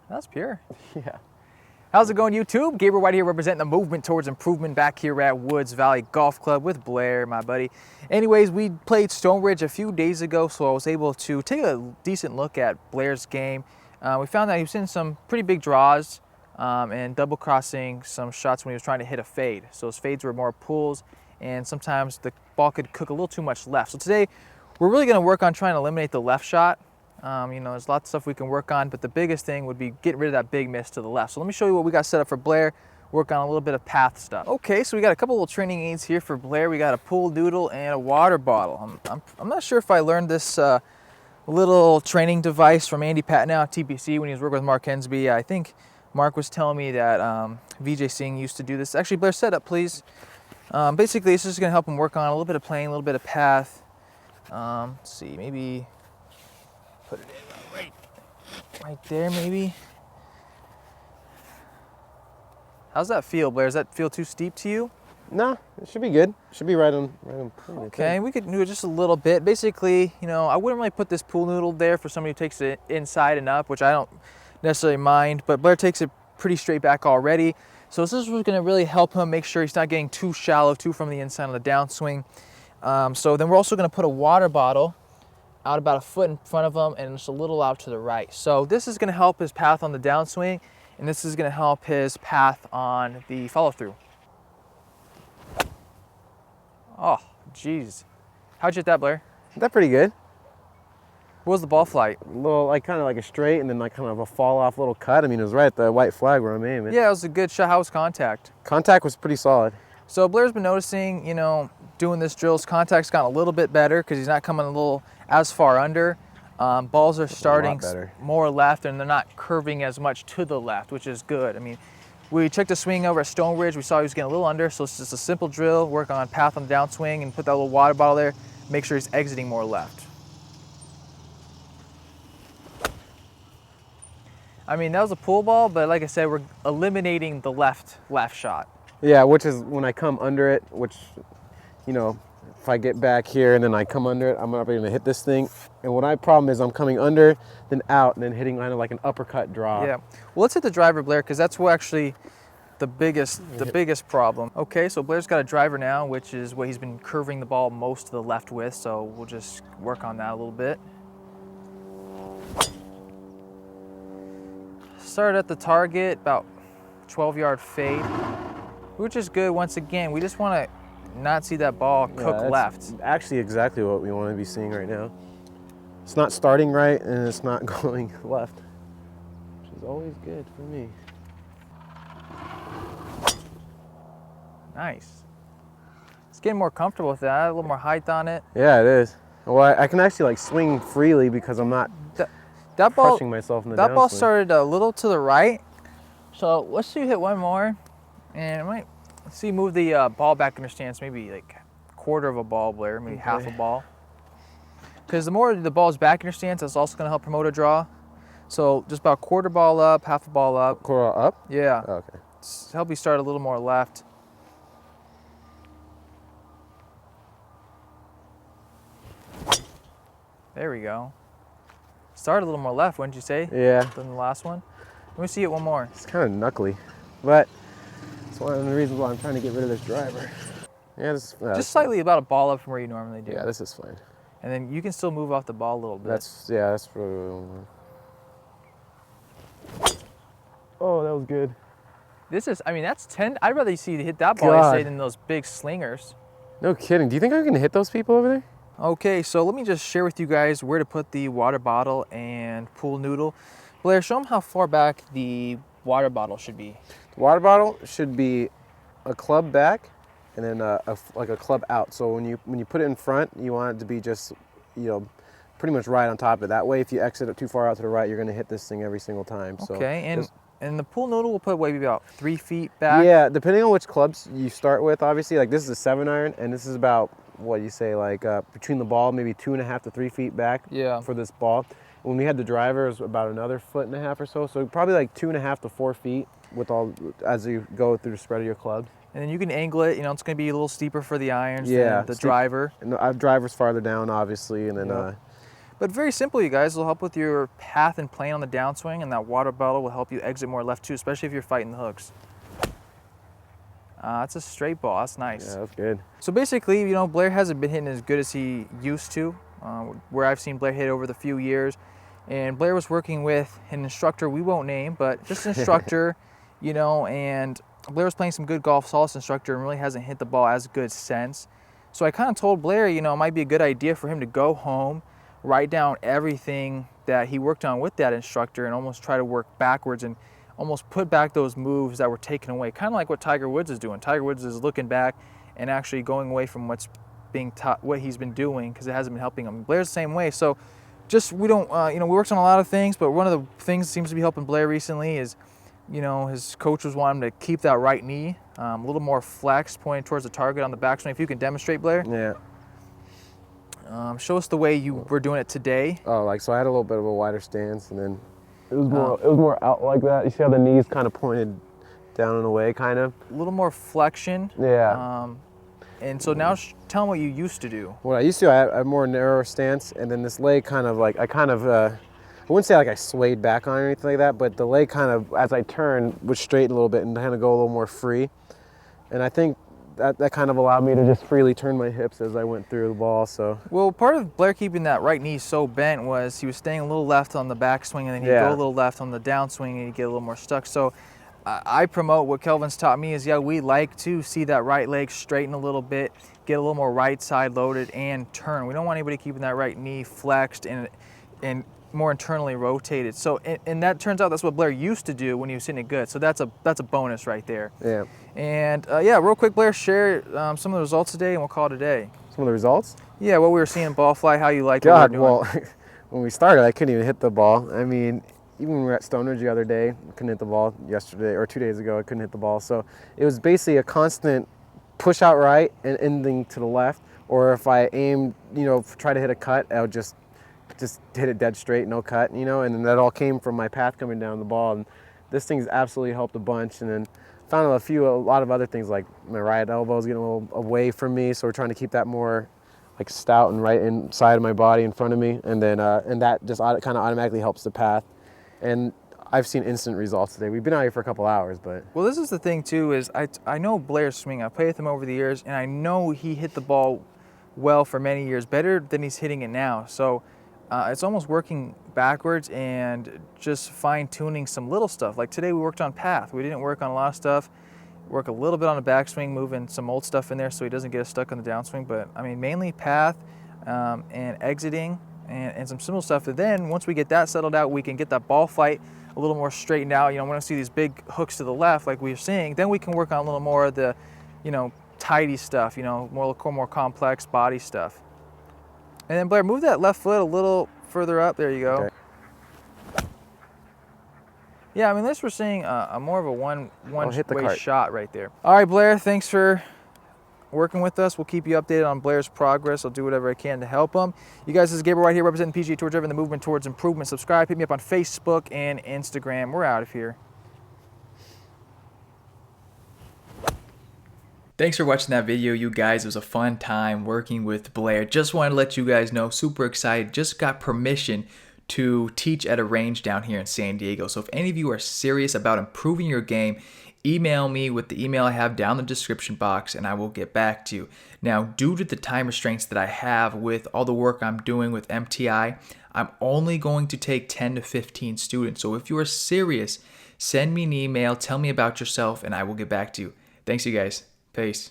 That's pure. Yeah. How's it going, YouTube? Gabriel White here, representing the movement towards improvement back here at Woods Valley Golf Club with Blair, my buddy. Anyways, we played Stonebridge a few days ago, so I was able to take a decent look at Blair's game. We found that he was in some pretty big draws and double crossing some shots when he was trying to hit a fade. So his fades were more pulls, and sometimes the ball could cook a little too much left. So today, we're really going to work on trying to eliminate the left shot. You know, there's lots of stuff we can work on, but the biggest thing would be getting rid of that big miss to the left. So let me show you what we got set up for Blair, work on a little bit of path stuff. Okay, so we got a couple little training aids here for Blair. We got a pool noodle and a water bottle. I'm not sure if I learned this little training device from Andy Patnow at TPC when he was working with Mark Hensby. I think Mark was telling me that VJ Singh used to do this. Actually, Blair, set up, please. Basically, this is going to help him work on a little bit of playing, a little bit of path. Let's see, maybe put it in right there, maybe. How's that feel, Blair? Does that feel too steep to you? No, it should be good. It should be right on point. Okay, we could do it just a little bit. Basically, you know, I wouldn't really put this pool noodle there for somebody who takes it inside and up, which I don't necessarily mind, but Blair takes it pretty straight back already. So this is going to really help him make sure he's not getting too shallow, too from the inside on the downswing. So then we're also going to put a water bottle out about a foot in front of him and just a little out to the right. So this is going to help his path on the downswing, and this is going to help his path on the follow through. Oh, geez. How'd you hit that, Blair? That's pretty good. What was the ball flight? A little, like kind of like a straight and then like kind of a fall off little cut. I mean, it was right at the white flag where I'm aiming. Yeah, it was a good shot. How was contact? Contact was pretty solid. So Blair's been noticing, you know, doing this drill, his contact's gotten a little bit better because he's not coming a little as far under. Balls are starting more left and they're not curving as much to the left, which is good. I mean, we checked the swing over at Stonebridge. We saw he was getting a little under, so it's just a simple drill, work on path on the downswing and put that little water bottle there, make sure he's exiting more left. I mean, that was a pool ball, but like I said, we're eliminating the left shot. Yeah, which is when I come under it, which, you know, if I get back here and then I come under it, I'm not going to hit this thing. And what my problem is I'm coming under, then out, and then hitting kind of like an uppercut draw. Yeah. Well, let's hit the driver, Blair, because that's what actually the biggest problem. Okay, so Blair's got a driver now, which is what he's been curving the ball most to the left with, so we'll just work on that a little bit. Started at the target, about 12-yard fade, which is good. Once again, we just want to not see that ball cook left. Actually exactly what we want to be seeing right now. It's not starting right and it's not going left, which is always good for me. Nice. It's getting more comfortable with that, a little more height on it. Yeah, it is. Well, I can actually like swing freely because I'm not crushing myself in the That ball downswing. started a little to the right, so let's see you hit one more, and I might see move the ball back in your stance, maybe like a quarter of a ball, Blair, maybe half a ball. Because the more the ball is back in your stance, that's also going to help promote a draw. So just about quarter ball up, half a ball up. Quarter up? Yeah. Oh, okay. Help you start a little more left. There we go. Start a little more left, wouldn't you say? Yeah. Than the last one. Let me see it one more. It's kind of knuckly, but it's one of the reasons why I'm trying to get rid of this driver. Yeah, just slightly about a ball up from where you normally do. Yeah, this is fine. And then you can still move off the ball a little bit. That's really. Oh, that was good. This is, I mean, that's 10. I'd rather see you hit that ball, I say, than those big slingers. No kidding. Do you think I can hit those people over there? Okay, so let me just share with you guys where to put the water bottle and pool noodle. Blair, show them how far back the water bottle should be. The water bottle should be a club back and then like a club out. So when you put it in front, you want it to be just, you know, pretty much right on top of it. That way, if you exit it too far out to the right, you're going to hit this thing every single time. Okay, and the pool noodle will put maybe about 3 feet back. Yeah, depending on which clubs you start with, obviously. Like this is a 7-iron, and this is about, what you say, like between the ball, maybe 2.5 to 3 feet back. Yeah. For this ball. When we had the driver, it was about another 1.5 or so. So probably like 2.5 to 4 feet with all as you go through the spread of your clubs. And then you can angle it. You know, it's going to be a little steeper for the irons than the driver. And the driver's farther down, obviously, and then. But very simple, you guys. It'll help with your path and plane on the downswing, and that water bottle will help you exit more left too, especially if you're fighting the hooks. That's a straight ball. That's nice. Yeah, that's good. So basically, you know, Blair hasn't been hitting as good as he used to, where I've seen Blair hit over the few years. And Blair was working with an instructor we won't name, but just an instructor, you know, and Blair was playing some good golf, saw this instructor, and really hasn't hit the ball as good since. So I kind of told Blair, you know, it might be a good idea for him to go home, write down everything that he worked on with that instructor, and almost try to work backwards and almost put back those moves that were taken away. Kind of like what Tiger Woods is doing. Tiger Woods is looking back and actually going away from what's being taught, what he's been doing, because it hasn't been helping him. Blair's the same way. So just, we don't, you know, we worked on a lot of things, but one of the things that seems to be helping Blair recently is, you know, his coach was wanting him to keep that right knee a little more flexed, pointing towards the target on the backswing. If you can demonstrate, Blair. Yeah. Show us the way you were doing it today. Oh, like, so I had a little bit of a wider stance, and then it was more out like that. You see how the knees kind of pointed down and away, kind of? A little more flexion. Yeah. And so now tell them what you used to do. What I used to, I had more narrow stance, and then this leg kind of like, I wouldn't say like I swayed back on or anything like that, but the leg kind of, as I turned, would straighten a little bit and kind of go a little more free. And I think that kind of allowed me to just freely turn my hips as I went through the ball. So well, part of Blair keeping that right knee so bent was he was staying a little left on the backswing, and then he'd go a little left on the downswing, and he'd get a little more stuck. So I promote what Kelvin's taught me is, yeah, we like to see that right leg straighten a little bit, get a little more right side loaded, and turn. We don't want anybody keeping that right knee flexed and more internally rotated. So and that turns out that's what Blair used to do when he was hitting it good. So that's a bonus right there. yeah. And yeah, real quick, Blair, share some of the results today, and we'll call it a day. Some of the results? Yeah, what we were seeing ball fly, how you liked God, what we were doing. well, when we started, I couldn't even hit the ball. I mean, even when we were at Stone Ridge the other day, I couldn't hit the ball. Yesterday or 2 days ago, I couldn't hit the ball. So it was basically a constant push out right and ending to the left. Or if I aimed, you know, try to hit a cut, I would just hit it dead straight, no cut, you know. And then that all came from my path coming down the ball. And this thing's absolutely helped a bunch. And then found a lot of other things, like my right elbow is getting a little away from me, so we're trying to keep that more like stout and right inside of my body in front of me, and then and that just kind of automatically helps the path. And I've seen instant results today. We've been out here for a couple hours, but well, this is the thing too, is I know Blair's swing. I've played with him over the years, and I know he hit the ball well for many years, better than he's hitting it now. So it's almost working backwards and just fine-tuning some little stuff. Like today we worked on path. We didn't work on a lot of stuff. Work a little bit on the backswing, moving some old stuff in there so he doesn't get us stuck on the downswing. But I mean, mainly path and exiting and some simple stuff. And then once we get that settled out, we can get that ball flight a little more straightened out. You know, when I see these big hooks to the left like we were seeing, then we can work on a little more of the, you know, tidy stuff, you know, more complex body stuff. And then Blair, move that left foot a little further up. There you go. okay. Yeah, I mean, this we're seeing a more of a one-way shot right there. All right, Blair, thanks for working with us. We'll keep you updated on Blair's progress. I'll do whatever I can to help him. You guys, this is Gabriel right here representing PGA Tour driving the movement towards improvement. Subscribe, hit me up on Facebook and Instagram. We're out of here. Thanks for watching that video, you guys. It was a fun time working with Blair. Just wanted to let you guys know, super excited. Just got permission to teach at a range down here in San Diego. So if any of you are serious about improving your game, email me with the email I have down in the description box and I will get back to you. Now, due to the time restraints that I have with all the work I'm doing with MTI, I'm only going to take 10 to 15 students. So if you are serious, send me an email, tell me about yourself, and I will get back to you. Thanks, you guys. Peace.